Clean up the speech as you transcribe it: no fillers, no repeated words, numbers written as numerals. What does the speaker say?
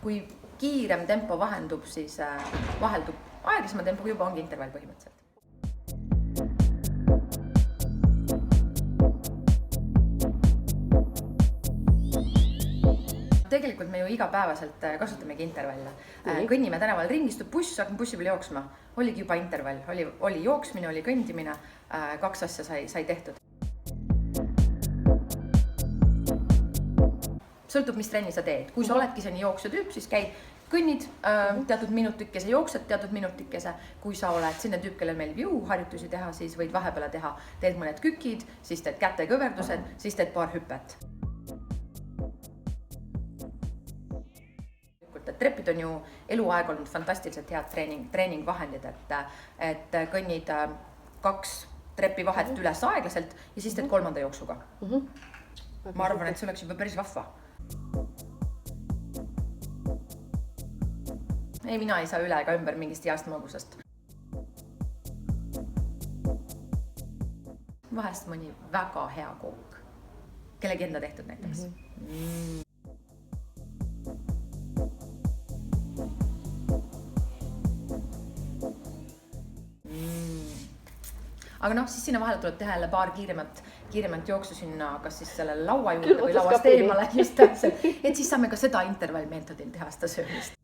Kui kiirem tempo vahendub, siis vaheldub aeglasema tempoga juba ongi intervall põhimõtteliselt. Tegelikult me ju igapäevaselt kasutamegi intervalle. Kõnnime tänaval ringi, istub buss, hakkame bussi peale jooksma. Oligi juba intervall, oli jooksmine, oli kõndimine, 2 asja sai tehtud. Sõltub, mis trenni sa teed. Kui sa oledki selline jooksutüüp, siis käid, kõnnid teatud minutikese, jooksed teatud minutikese. Kui sa oled selline tüüp, kellel meeldib jõuharjutusi teha, siis võid vahepeale teha. Teed mõned kükid, siis teed kätekõverdused, siis teed paar hüpet. Trepid on ju eluaeg olnud fantastiliselt head treeningvahendid, et kõnnid 2 trepi vahet üles aeglaselt ja siis teed 3. jooksuga. Ma arvan, et see oleks juba päris vahva. Ei, mina ei saa üle ega ümber mingist heast magusast. Vahest mõni väga hea kook, kellegi enda tehtud näiteks. Aga siis sinna vahele tuleb teha jälle paar kiiremat jooksu sinna, kas siis selle laua juurde või lauast eemale, just täpselt, et siis saame ka seda intervallmeetodil teha seda söömist.